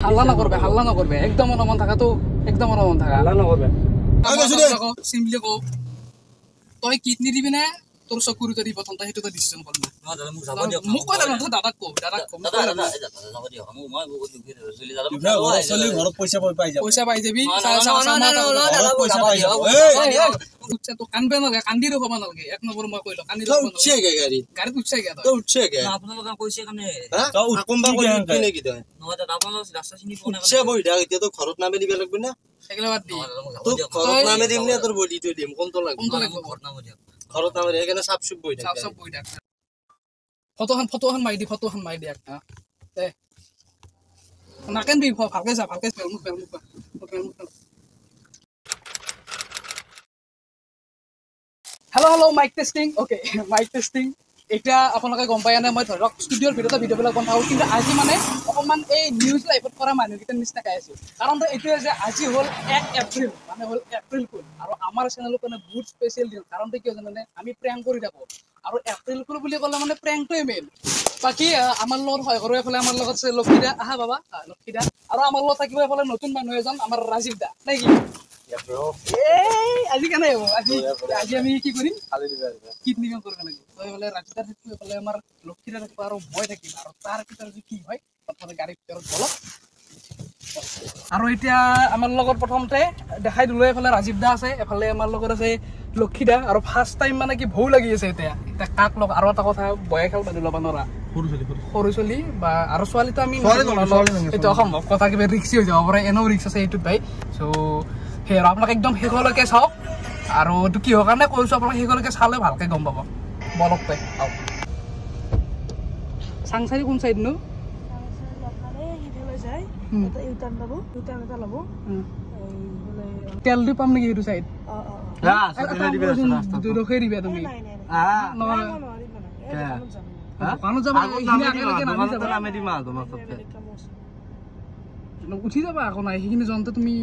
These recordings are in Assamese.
হাল্লা নকৰবে একদম অনমন থাকাটো একদম অনমন থাকা হাল্লা নকৰবে সিম্পলি কও তই কিডনি দিবি না তোৰ চকুৰ তৰি প্ৰথম তই হেতু ডিসিশন কৰ না দাদা মোক যাব দিয়ক মোক কলা না দাদাক কও দাদা যাব দিয়ক মই বহুত দুখী চলি যাব চলি ঘৰত পইচা পাই যাবি পইচা পাই যাব উচ্চা তো কানবে না কান্দি ৰখবা নালগে এক নম্বৰ মই কইলো কান্দি ৰখবা উচ্চে গে গাড়ী উচ্চে গে তো উচ্চে গে আপোনালোক কৈছে কানে তো কোনবা কই কিনে কি দয় নহয় দাদা আপোনালোক ৰাস্তা চিনি কোনে উচ্চে বই দা এতিয়া তো ঘৰত নামে দিবা লাগব না একলা বাদ দি তো ঘৰত নামে দিম না তোৰ বডিটো দিম কোনটো লাগব ঘৰত নামে দিম ঘৰত নামে এখানে সাপ সুপ বই দা ফটোখন মাই দি একটা তে নাকেন বি ভালকে যা ভালকে মুখ hello mic testing okay mic testing এটা আপোনালোকে গম পায় না মই ধৰক ষ্টুডিঅ'ৰ ভিডিঅ'বিলাক বনাওঁ কিন্তু আজি মানে অকণমান এই নিউজ লাইভত কৰা মানুহকেইটাৰ নিচিনাকৈ আছোঁ কাৰণ এইটোৱে যে আজি হ'ল 1 এপ্ৰিল মানে হ'ল এপ্ৰিল ফুল আৰু আমাৰ চেনেলৰ কাৰণে বহুত স্পেচিয়েল দিন কাৰণটো কিয় জানেনে আমি প্ৰেংক কৰি থাকোঁ আৰু এপ্ৰিল ফুল বুলি ক'লে মানে প্ৰেংকটোৱে মেইন বাকী আমাৰ লগত হয় ঘৰৰ এফালে আমাৰ লগত আছে লক্ষীদা আহা বাবা লক্ষীদা আৰু আমাৰ লগত থাকিব এফালে নতুন মানুহ এজন আমাৰ ৰাজীৱ দা নে কি আজি কেনে হ'ব আজি আমি কি কৰিম কিডনি কাম কৰিব লাগিব তো এইফালে ৰাজীৱদাৰ থাকিব এইফালে আমাৰ লক্ষীদা থাকিব আৰু মই থাকিম আৰু তাৰ ভিতৰত কি হয় প্ৰথমতে গাড়ীৰ ভিতৰত বলক আৰু এতিয়া আমাৰ লগত প্ৰথমতে দেখাই দিলোঁ এইফালে ৰাজীৱ দা আছে এফালে আমাৰ লগত আছে লক্ষীদা আৰু ফাৰ্ষ্ট টাইম মানে কি ভৌ লাগি আছে এতিয়া কাক লগ আৰু এটা কথা বয়া খেল বান্ধি ল'ব নোৱাৰা সৰু চলি বা আৰু ছোৱালীটো আমি এইটো অসম্ভৱ কথা কিবা ৰিক্সি হৈ যাব পাৰে এনেও ৰিক্স আছে এইটোত ভাই চ' সেই আৰু আপোনালোকে একদম শেষলৈকে চাওক আৰু এইটো কিহৰ কাৰণে কৈছোঁ আপোনালোকে শেষলৈকে চালে ভালকৈ গম পাব বলক তই আহক চাংচাৰি কোন চাইডনো তেল দি পাম নেকি সেইটো চাইড ৰখাই দিবা তুমি উঠি যাবা আকৌ নাই সেইখিনি যাওঁতে তুমি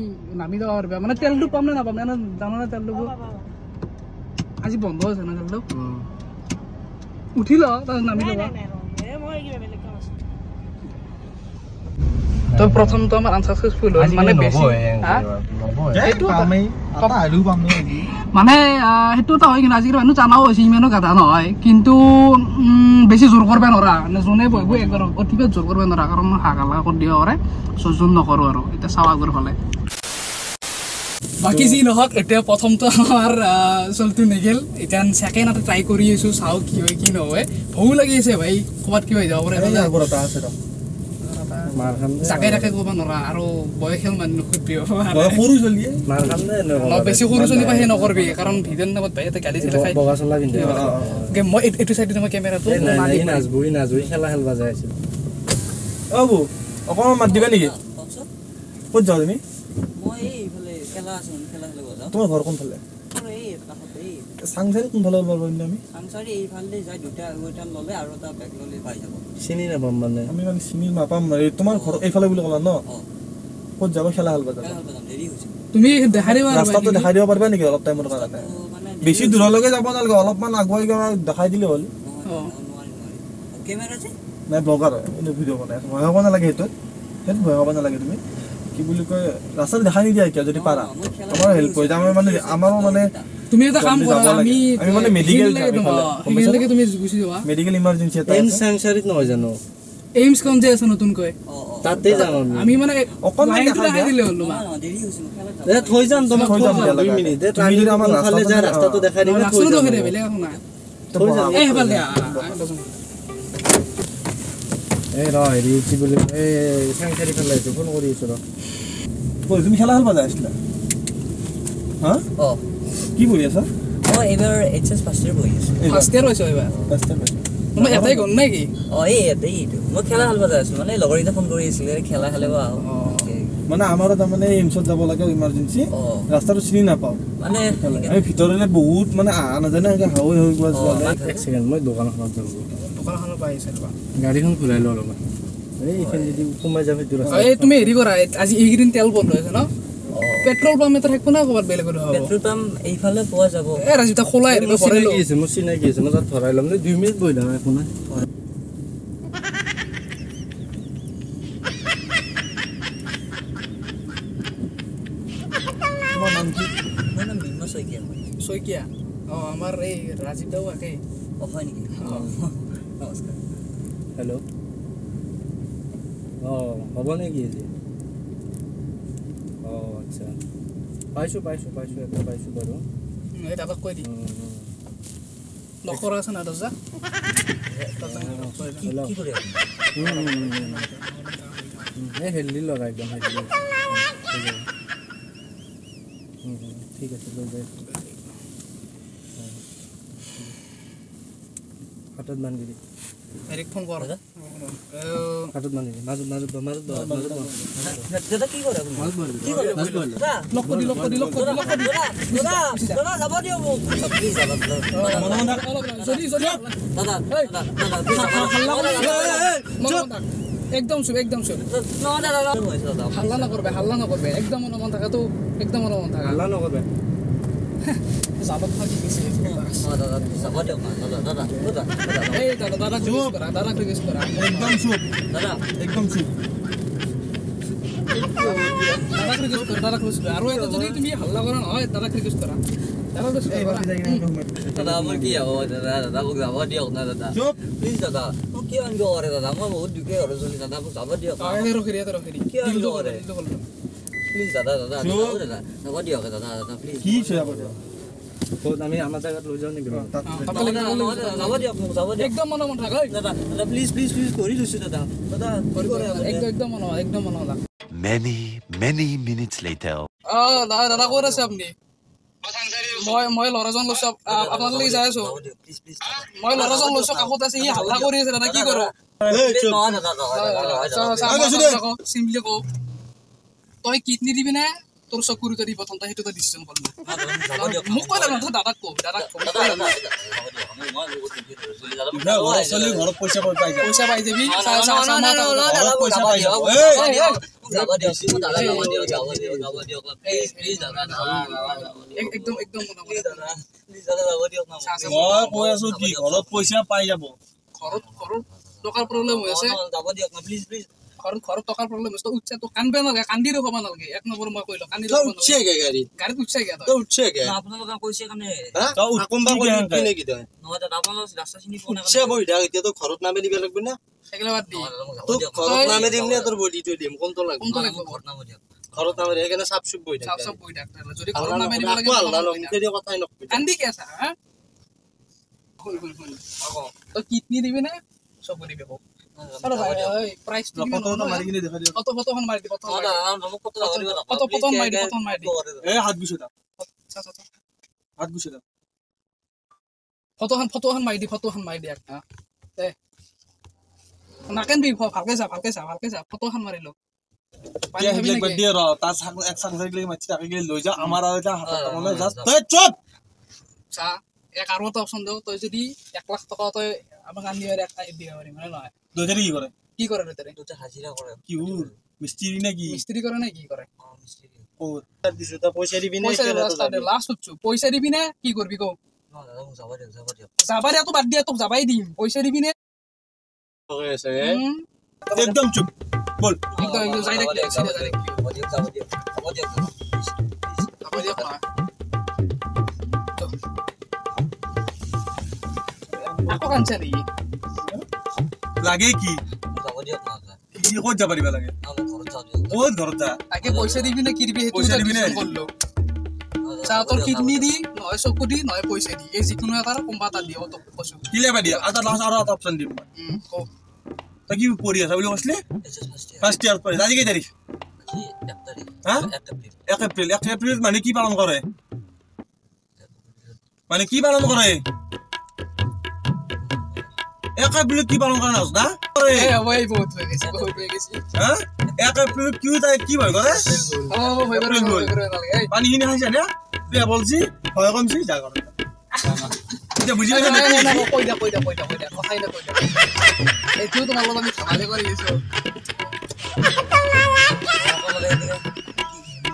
নামি যাব পাৰিবা মানে তেলটো পাম নে নাপাম এনে জানানে তেলটো আজি বন্ধ হৈছে ন তেলটো উঠি ল তাৰপিছত নামি যাবা তো প্ৰথমটো আমাৰ আনসাকসেসফুল হ'ল মানে বেছি মানে সেইটো এটা হয় কিন্তু আজিকালি মানুহ জানাও হৈছে ইমানো গাধা নহয় কিন্তু বেছি জোৰ কৰিব নোৱাৰা যোনে বহিব একবাৰ অতিপাত জোৰ কৰিব নোৱাৰা কাৰণ হাগালা কৰি দিব পাৰে জোৰ নকৰোঁ আৰু এতিয়া চাৱা কৰি হ'লে বাকী যি নহওক এতিয়া প্ৰথমটো আমাৰ চলটো নেগেল এতিয়া ছেকেণ্ড এটা ট্ৰাই কৰি আছোঁ চাওঁ কি হয় কি নহয় ভয়ো লাগি আছে ভাই ক'ৰবাত কি হৈ যাব পাৰে জাগাই ৰাখে ক'ব নোৱাৰা আৰু বয়সীয়াল মানুহ খুজিব বেছি সৰু চলি পাই সেই নকৰবি কাৰণ ভিডিঅ'ৰ নামত ভাই এটা গাড়ী চাই মই এইটো চাইডত মই কেমেৰাটো খেলা খেলবা যাই আছোঁ অকণমান মাত দিবা নেকি ক'ত যাওঁ তুমি তোমাৰ ঘৰ কোনফালে চাংচাৰি কোনফালে ওলাব আমি চাংচাৰি এইফালে যাই দুটা ল'লে আৰু এটা বেগ ল'লে পাই যাব চিনি নাপাম মানে আমি মানে চিনি নাপাম তোমাৰ ঘৰ এইফালে বুলি ক'লা ন ক'ত যাব খেলা খেলবা যাবা তুমি দেখাই দিবা ৰাস্তাটো দেখাই দিব পাৰিবা নেকি অলপ টাইমৰ কাৰণে বেছি দূৰলৈকে যাব নালাগে অলপমান আগুৱাই গৈ দেখাই দিলে হ'ল কেমেৰা যে নাই ব্লগাৰ ভিডিঅ' বনাই ভয় হ'ব নালাগে সেইটো ভয় হ'ব নালাগে তুমি কি বুলি কয় ৰাস্তাটো দেখাই নিদিয়া কিয় যদি পাৰা আমাৰ হেল্প কৰি যাম মানে আমাৰো মানে তুমি এটা কাম কৰা আমি মানে মেডিকেল লাগে তুমি গুছি যাবা মেডিকেল ইমার্জেন্সি এটা এম সেন্সারিত নহয় জানো এইমস কোন যে আছে নতুন কয় তাতে যাম আমি মানে অকণমান দেখাই দিলে হ'ল না দেৰি হৈছে খেলা থৈ যাম তোমাক 2 মিনিট তুমি যদি আমাৰ ৰাস্তাটো যা ৰাস্তাটো দেখাই দিলে থৈ যাম বেলে না থৈ যাম এই হেবালে এই ৰ হেৰি কি বুলি এই সেন্সাৰি ফেলাইছো ফোন কৰি আছো ৰ তুমি খেলা খেলবা যাই আছিলা হা কি কৰি আছা এবাৰ এইচএস ফাৰ্ষ্ট ইয়াৰ পঢ়ি আছো ফাৰ্ষ্ট ইয়াৰ হৈছে এবাৰ ফাৰ্ষ্ট ইয়াৰ মই এটাই গন নাই কি এই এটাইটো মই খেলা খেলবা যাই আছো মানে লগৰীটা ফোন কৰি আছিল খেলা খেলবা মানে আমাৰো তাৰ মানে এমছত যাব লাগে ইমাৰ্জেন্সি ৰাস্তাটো চিনি নাপাও মানে এই ভিতৰলে বহুত মানে নাজানে হাওই হৈ গৈ আছে এক সেকেন্ড মই দোকানখনত যাম দোকানখনত পাই আছে গাড়ীখন ঘুৰাই ল অলপ এই ইফালে যদি কমাই যাবে দূৰ আছে এই তুমি হেৰি কৰা আজি এইকেইদিন তেল বন্ধ হৈছে ন পেট্ৰল পাম্প এটা থাকিব না ক'ৰবাত বেলেগ হ'ব পেট্ৰল পাম্প এইফালে পোৱা যাব এ ৰাজিতা খোলাই এৰিব ভৰাই লৈ আছে মই চিনাকি আছে মই তাত ভৰাই ল'ম 2 মিনিট বহি থাকা একো নাই নাম কি মোৰ নাম বিন্ন শইকীয়া শইকীয়া আমাৰ এই ৰাজীৱ দাও আকে হয় নেকি নমস্কাৰ হেল্ল' হ'ব নেকি আজি আচ্ছা পাইছোঁ এটা পাইছোঁ বাৰু এই দাদাক কৈ দি নকৰা আছে না দাদা কি কৰি এই হেল্ডি লগা একদম হেল্ডি ঠিক আছে লৈ যাই হাতত বান্ধি ডাইৰেক্ট ফোন কৰ হাতত বান্ধি মাজত দাদা কি কৰে কি কৰে লক কৰি দাদা যাব দিও মোক প্লিজ দাদা একদম চুপ হাল্লা নকৰবে একদম মন থাকাটো একদম মন থাকা হাল্লা নকৰবে যাবত থাকি গেছে দাদা যাব দিও দাদা এই দাদা ৰিকুৱেষ্ট কৰা একদম চুপ দাদা ৰিকুৱেষ্ট কৰা আৰু এটা যদি তুমি হাল্লা কৰা নহয় দাদা ৰিকুৱেষ্ট কৰা দাদা মোৰ কি হ'ব দাদা মোক যাব দিয়ক না দাদা প্লিজ দাদা মোক কি আনিব কৰে দাদা মই বহুত দুখে ঘৰ চলি দাদা মোক যাব দিয়ক ৰখি কি আনিব কৰে প্লিজ দাদা যাব দিয়ক দাদা প্লিজ কি আমি আমাৰ জায়গাত লৈ যাওঁ নেকি যাব দিয়ক মোক যাব দিয়ক একদম মন থাকা দাদা প্লিজ কৰি লৈছো দাদা একদম মন Many minutes later. দাদা ক'ত আছে আপুনি মই ল'ৰাজন লৈছো আপোনালোকে যাই আছো মই ল'ৰাজন লৈছো কাষত আছে সি হাল্লা কৰি আছে দাদা কি কৰো চিম্পলি কওঁ তই কিডনি দিবি নে তোৰ চকুৰ তই প্ৰথম তই সেইটো ডিচিশ্যন কৰিবি মোক কৈ দাদাক কওঁ ঘৰত পইচা পাই যাবি একদম মই কৈ আছো কি ঘৰত পইচা পাই যাব ঘৰত টকাৰ প্ৰব্লেম হৈ আছে ঘৰত টকাৰ প্ৰব্লেম হৈছে উঠছে তো কান্দবে নালাগে কান্দি ৰখাব নালাগে এক নম্বৰ মই কৈলো কান্দি গাড়ীত উঠছে আপোনালোকে কৈছে কাৰণে ঘৰত নামে দিব লাগবে না সেইগিলা বাদ দি ঘৰত নামে দিম নে তোৰ বডিটো দিম কোনটো লাগবে ঘৰত নামে সেইকাৰণে চাপ চুপ বহি চাপ বহি থাক যদি ঘৰত নামে দিব লাগে কথাই নকবি কান্দি কি আছা হা তই কিডনি দিবি না চকু দিবি কওক প্ৰাইচ ফটোটো মাৰি কিনে দেখা দিয়ক ফটোখন মাৰি দি ফটোখন মাৰি দি এই হাত গুছে দা হাত গুছে দা ফটোখন মাৰি দি দে নাকেনবি ভালকে যা ফটোখন মাৰি ল দিয়ে ৰ তাৰ এক সাংসাৰিক লাগি মাছি তাকে লৈ যা আমাৰ আৰু এটা হাতত মানে জাস্ট তই চুপ চা এক আৰু এটা অপচন দিও তই যদি 1 লাখ টকা তই আমাক আনি আৰু এক দিব পাৰিম মানে নহয় দুজনে কি কৰে দুটা হাজিৰা কৰে কি মিস্ত্রি নাকি মিস্ত্রি করে না কি করে মিস্ত্রি ও দিছো তা পয়সা দিবি না লাস্ট হচ্ছে পয়সা দিবি না কি করবি কো না দাদা যাব দিও যাবাই এত বাদ দিয়া তোক যাবাই দিম পয়সা দিবি না ওকে আছে একদম চুপ বল একদম যাই রাখ সিধা যাই রাখ যাব দিও আকো কাঞ্চা নি লাগে কি যাব দিও না কি কত যাব দিবা লাগে ঘৰত যা আগে পয়সা দিবি না কি দিবি হেতু করলো চা তোর কিডনি দি নয় চকু দি নয় পয়সা দি এই যিকোনো এটাৰ কোম্পাতা দি অত কছো কি লেবা দিয়া আটা লাস্ট আৰু এটা অপচন দিম কো তা কি পৰি আছে বুলি কৈছিলে ফাৰ্স্ট ইয়াৰ পৰে আজি কি তাৰিখ হ্যাঁ 1 এপ্ৰিল মানে কি পালন কৰে এক এপ্রিল কি পালন করে নাছ না ওই বহুত হয়ে গেছে হ্যাঁ 1 এপ্রিল কি তাই কি ভয় করে ভয় করে পানি কিনে খাইছে না তুই বলছি ভয় কমছি যা করে এটা বুঝি না কই দা কথাই না কই দা এইটো তোমার লগত আমি খালে কৰি গেছো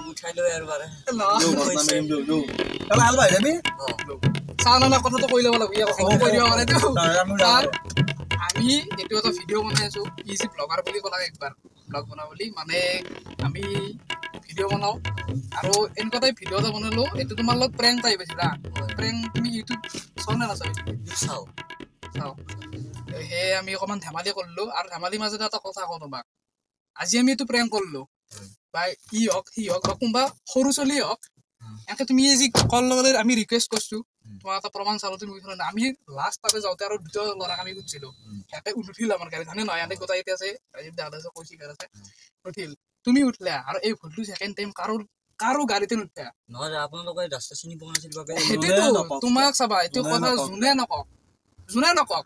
উঠাই লৈ আৰু বাৰে তাহলে আলবা যাবি সানা কথাটো কই লব লাগিব কৈ দিব পাৰে তো আমি এটো এটা ভিডিও বনাই আছো ইজি ব্লগাৰ বুলি কলা একবাৰ ব্লগ বনা বুলি মানে আমি ভিডিঅ' বনাওঁ আৰু এনেকুৱা টাইপ ভিডিঅ' এটা বনালোঁ এইটো তোমাৰ লগত প্ৰেংক টাইপ আছিল হা প্ৰেংক তুমি ইউটিউব চাওঁ নে নাচাওঁ চাওঁ চাওঁ সেয়ে আমি অকণমান ধেমালি কৰিলোঁ আৰু ধেমালিৰ মাজতে এটা কথা কওঁ তোমাক আজি আমি এইটো প্ৰেংক কৰিলোঁ বা ই হওক সি হওক বা কোনোবা সৰু ছোৱালী হওক এনেকৈ তুমি যি কল লগালে আমি ৰিকুৱেষ্ট কৰিছোঁ তোমাৰ এটা প্ৰমাণ চালোঁ তুমি আমি লাষ্ট তাতে যাওঁতে আৰু দুটা ল'ৰাক আমি সুধিছিলোঁ সিহঁতে উঠিল আমাৰ গাড়ী জানে নহয় সিহঁতে গোটাই আছে দাদা আছে কৈছি আছে উঠিল তুমি উঠিলা আৰু এই ভুলটো ছেকেণ্ড টাইম কাৰো গাড়ীতে নুঠা নহয় আপোনালোকে ৰাস্তা চিনি পোৱা নাছিল বাবে সেইটোৱেতো তোমাক চাবা এইটো কথা যোনে নকক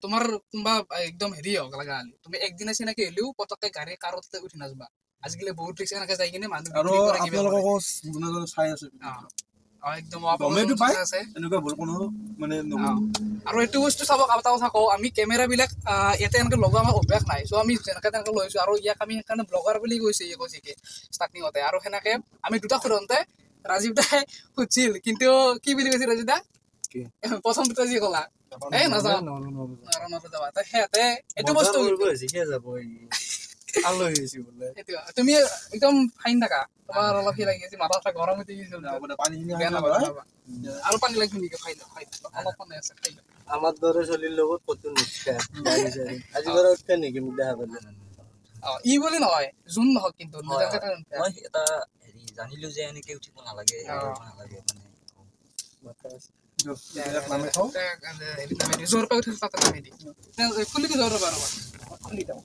তোমাৰ কোনোবা একদম হেৰি হওক লগা হ'লে তুমি একদিনা চিনাকি হ'লেও পটককে গাড়ী কাৰো তাতে উঠি নাযাবা আজিকালি বহুত ৰিক্সা এনেকে যাই কিনে মানুহ আৰু আপোনালোককো যোনে চাই আছে একদম আছে এনেকুৱা ভুল কোনো মানে আৰু এইটো বস্তু চাব এটা কথা কওঁ আমি কেমেৰাবিলাক ইয়াতে এনেকে লগোৱা আমাৰ অভ্যাস নাই চ' আমি যেনেকে তেনেকে লৈছোঁ আৰু ইয়াক আমি সেইকাৰণে ব্লগাৰ বুলি কৈছে কি ষ্টাৰ্টিঙতে আৰু সেনেকে আমি দুটা সোধোতে ৰাজীৱ দাই সুধিছিল কিন্তু কি বুলি কৈছিল ৰাজীৱ দা প্ৰথম দুটা যি ক'লা নাযাওঁ সিহঁতে এইটো বস্তু তুমি একদম ফাইন থাকা তোমাৰ অলপ সি লাগি আছে মাথা গৰম উঠি গৈছে আৰু পানী লাগিব নেকি খাই অলপ পানী আছে খাই আমাৰ দৰে চলিৰ লগত ক'তো নিশ্চয় আজি বাৰু উঠে নেকি মোক দেখা পালে ই বুলি নহয় যোন নহওক কিন্তু মই এটা হেৰি জানিলো যে এনেকে উঠিব নালাগে নালাগে মানে জোৰ পাই উঠিছে তাতে নামি দি খুলি দি জোৰ পাৰ খুলি দিওঁ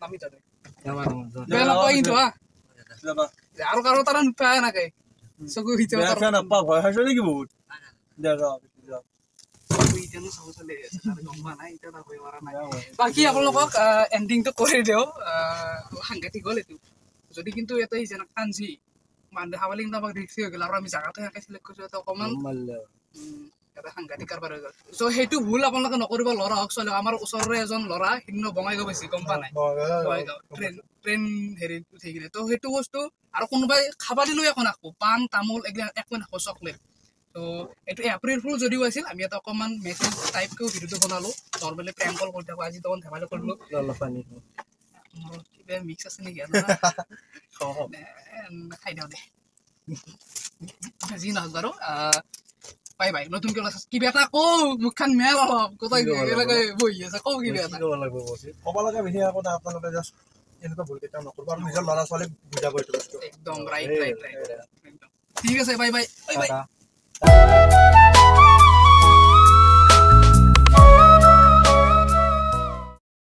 নামি তাতে বেয়া নাপায় কিন্তু আৰু কাৰো তাৰ নাপায় এনেকে চকু ভয় খাইছ নেকি বহুত বাকী আপোনালোকক এণ্ডিংটো কৰি দিওঁ সাংঘাতিক গ'ল এইটো যদি কিন্তু ইয়াতে যেনে কাঞ্চি মানুহ দেখা পালে কিন্তু আমাক ৰিক্সি হৈ গ'ল আৰু আমি জাগাটো সেনেকে চিলেক্ট কৰিছোঁ এটা অকণমান এটা সাংঘাতিক কাৰবাৰ হৈ গ'ল চ' সেইটো ভুল আপোনালোকে নকৰিব ল'ৰা হওক ছোৱালী আমাৰ ওচৰৰে এজন ল'ৰা সিদিনা বঙাইগাঁও পাইছে গম পোৱা নাই বঙাইগাঁও ট্ৰেইন হেৰি উঠি কিনে ত' সেইটো বস্তু আৰু কোনোবাই খাব দিলেও একো নাখো পাণ তামোল এইবিলাক একো নাখো চকলেট ত' এইটো এপ্ৰিল ফুল যদিও আছিল আমি এটা অকণমান মেছেজ টাইপকেও ভিডিঅ'টো বনালোঁ নৰ্মেলি প্ৰেংক কল কৰি থাকোঁ আজি তখন ধেমালি কৰিলোঁ কিবা মিক্স আছে নেকি খাই দিওঁ দে যি নহওক বাৰু বাই বাই নতুনকৈ কিবা এটা কওঁ মুখখন মেল অলপ গোটাই বহি আছে কওঁ কিবা এটা ক'ব লাগে বিশেষ কথা আপোনালোকে জাষ্ট এনেকুৱা ভুল কেতিয়াও নকৰিব আৰু নিজৰ ল'ৰা ছোৱালীক বুজাব এইটো বস্তু একদম ৰাইট একদম ঠিক আছে বাই বাই বাই বাই